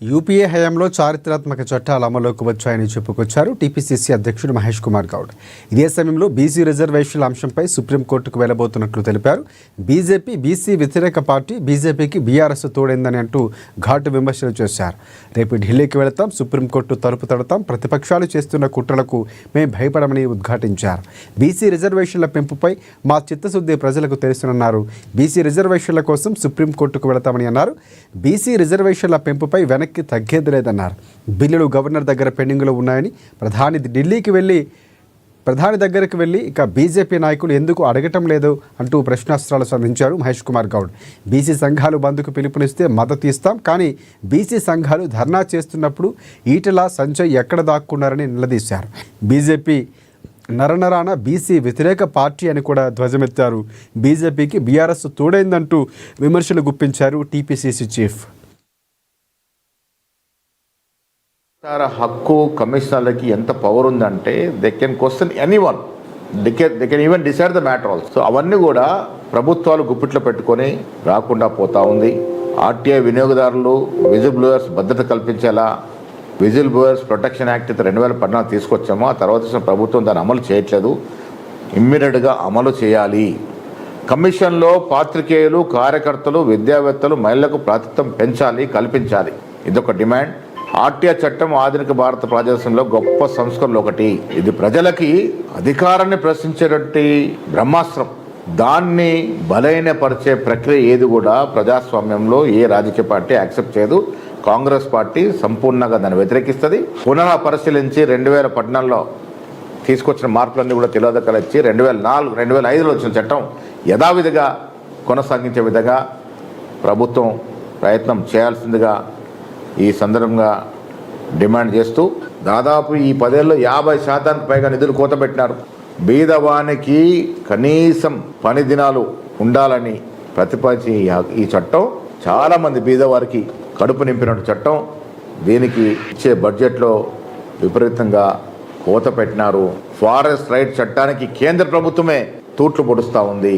UPA హయాంలో చారిత్రాత్మక చట్టాలు అమల్లోకి వచ్చాయని చెప్పుకొచ్చారు టీపీసీసీ అధ్యక్షుడు మహేష్ కుమార్ గౌడ్. ఇదే సమయంలో బీసీ రిజర్వేషన్ల అంశంపై సుప్రీంకోర్టుకు వెళ్లబోతున్నట్లు తెలిపారు. బీజేపీ బీసీ వ్యతిరేక పార్టీ, బీజేపీకి బీఆర్ఎస్ తోడైందని అంటూ ఘాటు విమర్శలు చేశారు. రేపు ఢిల్లీకి వెళతాం, సుప్రీంకోర్టు తలుపు తడతాం, ప్రతిపక్షాలు చేస్తున్న కుట్రలకు మేము భయపడమని ఉద్ఘాటించారు. బీసీ రిజర్వేషన్ల పెంపుపై మా చిత్తశుద్ధి ప్రజలకు తెలుసునన్నారు. బీసీ రిజర్వేషన్ల కోసం సుప్రీంకోర్టుకు వెళతామని అన్నారు. బీసీ రిజర్వేషన్ల పెంపుపై తగ్గేది లేదన్నారు. బిల్లులు గవర్నర్ దగ్గర పెండింగ్లో ఉన్నాయని, ప్రధాని దగ్గరకు వెళ్ళి ఇక బీజేపీ నాయకులు ఎందుకు అడగటం లేదు అంటూ ప్రశ్నాస్త్రాలు సంధించారు మహేష్ కుమార్ గౌడ్. బీసీ సంఘాలు బంద్కు పిలుపునిస్తే మద్దతు ఇస్తాం, కానీ బీసీ సంఘాలు ధర్నా చేస్తున్నప్పుడు ఈటెల, సంజయ్ ఎక్కడ దాక్కున్నారని నిలదీశారు. బీజేపీ నరనరాన బీసీ వ్యతిరేక పార్టీ అని కూడా ధ్వజమెత్తారు. బీజేపీకి బీఆర్ఎస్ తోడైందంటూ విమర్శలు గుప్పించారు టీపీసీసీ చీఫ్. హక్కు కమిషనర్లకి ఎంత పవర్ ఉందంటే they can question anyone, they can even decide the matter also. So అవన్నీ కూడా ప్రభుత్వాలు గుప్పిట్లో పెట్టుకొని రాకుండా పోతా ఉంది. ఆర్టీఐ వినియోగదారులు, విజిల్ బ్లోయర్స్ భద్రత కల్పించేలా విజిల్ బ్లోయర్స్ ప్రొటెక్షన్ యాక్ట్ 2014 తీసుకొచ్చాము. ఆ తర్వాత ప్రభుత్వం దాన్ని అమలు చేయట్లేదు. ఇమ్మీడియట్గా అమలు చేయాలి. కమిషన్లో పాత్రికేయులు, కార్యకర్తలు, విద్యావేత్తలు, మహిళలకు ప్రాతినిధ్యం కల్పించాలి. ఇదొక డిమాండ్. ఆర్టీఐ చట్టం ఆధునిక భారత ప్రజాస్వామ్యంలో గొప్ప సంస్కరణలు ఒకటి. ఇది ప్రజలకి అధికారాన్ని ప్రశ్నించేటువంటి బ్రహ్మాస్త్రం. దాన్ని బలహీనపరిచే ప్రక్రియ ఏది కూడా ప్రజాస్వామ్యంలో ఏ రాజకీయ పార్టీ యాక్సెప్ట్ చేయదు. కాంగ్రెస్ పార్టీ సంపూర్ణంగా దాన్ని వ్యతిరేకిస్తుంది. పునః పరిశీలించి 2014లో తీసుకొచ్చిన మార్పులన్నీ కూడా తిలోదకాలు ఇచ్చి 2004, 2005లో వచ్చిన చట్టం యథావిధిగా కొనసాగించే విధంగా ప్రభుత్వం ప్రయత్నం చేయాల్సిందిగా ఈ సందర్భంగా డిమాండ్ చేస్తూ, దాదాపు ఈ 10 ఏళ్ళలో 50% పైగా నిధులు కోతపెట్టినారు. బీదవానికి కనీసం పని దినాలు ఉండాలని ప్రతిపాదించి ఈ చట్టం చాలామంది బీదవారికి కడుపు నింపిన చట్టం. దీనికి ఇచ్చే బడ్జెట్లో విపరీతంగా కోత పెట్టినారు. ఫారెస్ట్ రైట్ చట్టానికి కేంద్ర ప్రభుత్వమే తూట్లు పొడుస్తూ ఉంది.